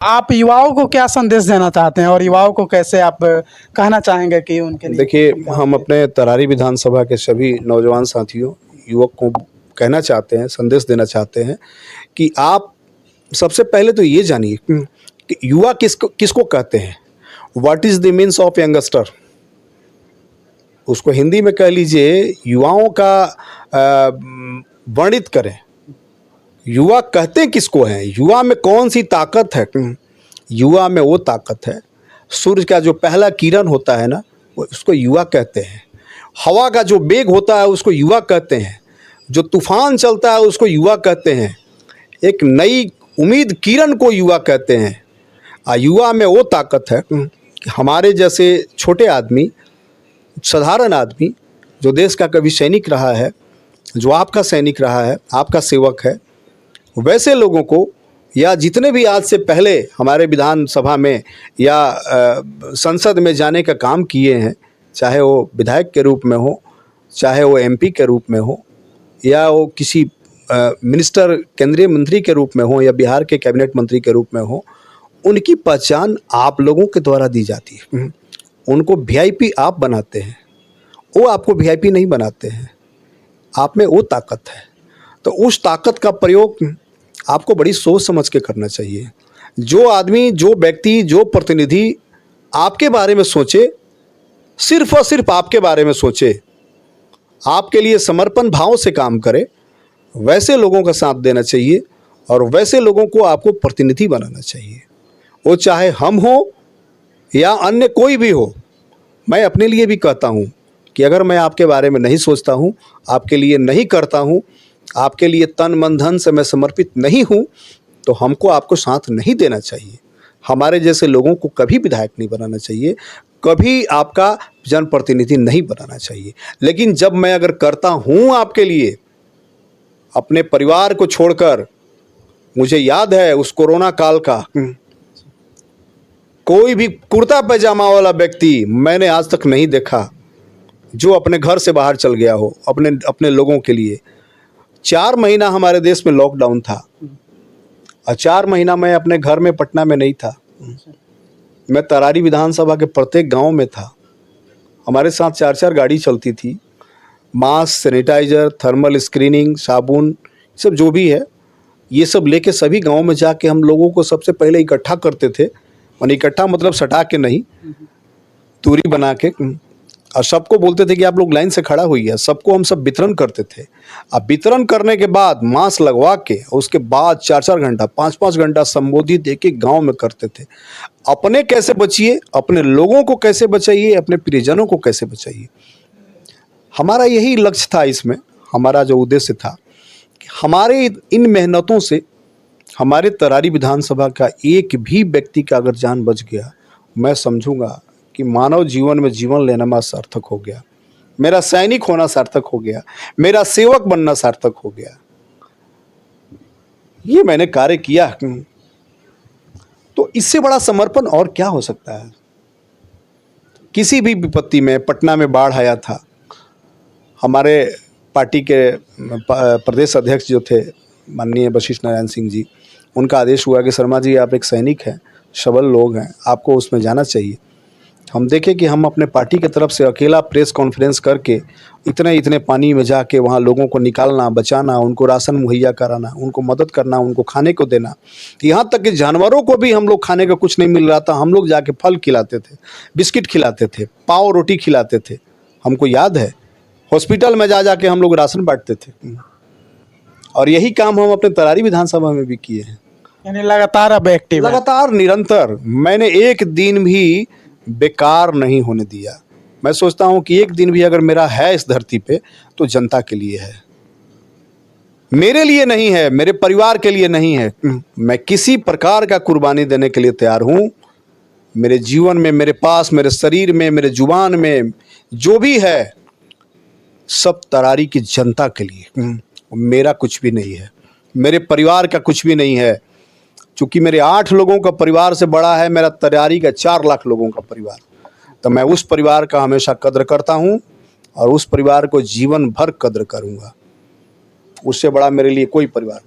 आप युवाओं को क्या संदेश देना चाहते हैं और युवाओं को कैसे आप कहना चाहेंगे कि उनके लिए? देखिए, हम अपने तरारी विधानसभा के सभी नौजवान साथियों, युवक को कहना चाहते हैं, संदेश देना चाहते हैं कि आप सबसे पहले तो ये जानिए कि युवा किसको किसको कहते हैं। What is the means of youngster. उसको हिंदी में कह लीजिए, युवाओं का वर्णित करें। युवा कहते किसको हैं, युवा में कौन सी ताकत है। युवा में वो ताकत है, सूर्य का जो पहला किरण होता है ना, वो उसको युवा कहते हैं। हवा का जो वेग होता है उसको युवा कहते हैं। जो तूफान चलता है उसको युवा कहते हैं। एक नई उम्मीद किरण को युवा कहते हैं। युवा में वो ताकत है कि हमारे जैसे छोटे आदमी, साधारण आदमी, जो देश का कभी सैनिक रहा है, जो आपका सैनिक रहा है, आपका सेवक है, वैसे लोगों को, या जितने भी आज से पहले हमारे विधानसभा में या संसद में जाने का काम किए हैं, चाहे वो विधायक के रूप में हो, चाहे वो एमपी के रूप में हो, या वो किसी मिनिस्टर, केंद्रीय मंत्री के रूप में हो, या बिहार के कैबिनेट मंत्री के रूप में हो, उनकी पहचान आप लोगों के द्वारा दी जाती है। उनको वीआईपी आप बनाते हैं, वो आपको वीआईपी नहीं बनाते हैं। आप में वो ताकत है, तो उस ताकत का प्रयोग आपको बड़ी सोच समझ के करना चाहिए। जो आदमी, जो व्यक्ति, जो प्रतिनिधि आपके बारे में सोचे, सिर्फ और सिर्फ आपके बारे में सोचे, आपके लिए समर्पण भाव से काम करे, वैसे लोगों का साथ देना चाहिए और वैसे लोगों को आपको प्रतिनिधि बनाना चाहिए। वो चाहे हम हो या अन्य कोई भी हो। मैं अपने लिए भी कहता हूँ कि अगर मैं आपके बारे में नहीं सोचता हूँ, आपके लिए नहीं करता हूँ, आपके लिए तन मन धन से मैं समर्पित नहीं हूँ, तो हमको आपको साथ नहीं देना चाहिए। हमारे जैसे लोगों को कभी विधायक नहीं बनाना चाहिए, कभी आपका जनप्रतिनिधि नहीं बनाना चाहिए। लेकिन जब मैं अगर करता हूँ आपके लिए, अपने परिवार को छोड़कर, मुझे याद है उस कोरोना काल का, कोई भी कुर्ता पैजामा वाला व्यक्ति मैंने आज तक नहीं देखा जो अपने घर से बाहर चल गया हो अपने लोगों के लिए। 4 महीना हमारे देश में लॉकडाउन था और 4 महीना मैं अपने घर में पटना में नहीं था। मैं तरारी विधानसभा के प्रत्येक गांव में था। हमारे साथ 4-4 गाड़ी चलती थी। मास्क, सैनिटाइजर, थर्मल स्क्रीनिंग, साबुन, सब जो भी है, ये सब लेके सभी गाँव में जाके हम लोगों को सबसे पहले इकट्ठा करते थे। और इकट्ठा मतलब सटा के नहीं, दूरी बना के, और सबको बोलते थे कि आप लोग लाइन से खड़ा होइए। सबको हम सब वितरण करते थे। अब वितरण करने के बाद मास्क लगवा के, उसके बाद 4-4 घंटा, 5-5 घंटा संबोधित एक एक गांव में करते थे। अपने कैसे बचिए, अपने लोगों को कैसे बचाइए, अपने प्रियजनों को कैसे बचाइए। हमारा यही लक्ष्य था। इसमें हमारा जो उद्देश्य था कि हमारे इन मेहनतों से हमारे तरारी विधानसभा का एक भी व्यक्ति का अगर जान बच गया, मैं समझूंगा कि मानव जीवन में जीवन लेना मेरा सार्थक हो गया, मेरा सैनिक होना सार्थक हो गया, मेरा सेवक बनना सार्थक हो गया। ये मैंने कार्य किया। तो इससे बड़ा समर्पण और क्या हो सकता है। किसी भी विपत्ति में, पटना में बाढ़ आया था, हमारे पार्टी के प्रदेश अध्यक्ष जो थे माननीय वशिष्ठ नारायण सिंह जी, उनका आदेश हुआ कि शर्मा जी आप एक सैनिक हैं, सबल लोग हैं, आपको उसमें जाना चाहिए। हम देखें कि हम अपने पार्टी की तरफ से अकेला प्रेस कॉन्फ्रेंस करके इतने पानी में जाके वहाँ लोगों को निकालना, बचाना, उनको राशन मुहैया कराना, उनको मदद करना, उनको खाने को देना, यहाँ तक कि जानवरों को भी हम लोग खाने का कुछ नहीं मिल रहा था, हम लोग जाके फल खिलाते थे, बिस्किट खिलाते थे, पाव रोटी खिलाते थे। हमको याद है हॉस्पिटल में जाके हम लोग राशन बांटते थे। और यही काम हम अपने तरारी विधानसभा में भी किए हैं। यानी लगातार अब एक्टिव है। लगातार निरंतर, मैंने एक दिन भी बेकार नहीं होने दिया। मैं सोचता हूं कि एक दिन भी अगर मेरा है इस धरती पे तो जनता के लिए है, मेरे लिए नहीं है, मेरे परिवार के लिए नहीं है। मैं किसी प्रकार का कुर्बानी देने के लिए तैयार हूं। मेरे जीवन में, मेरे पास, मेरे शरीर में, मेरे जुबान में जो भी है, सब तरारी की जनता के लिए। मेरा कुछ भी नहीं है, मेरे परिवार का कुछ भी नहीं है। चूँकि मेरे 8 लोगों का परिवार से बड़ा है मेरा तरारी का 4 लाख लोगों का परिवार, तो मैं उस परिवार का हमेशा कद्र करता हूं और उस परिवार को जीवन भर कद्र करूंगा। उससे बड़ा मेरे लिए कोई परिवार नहीं।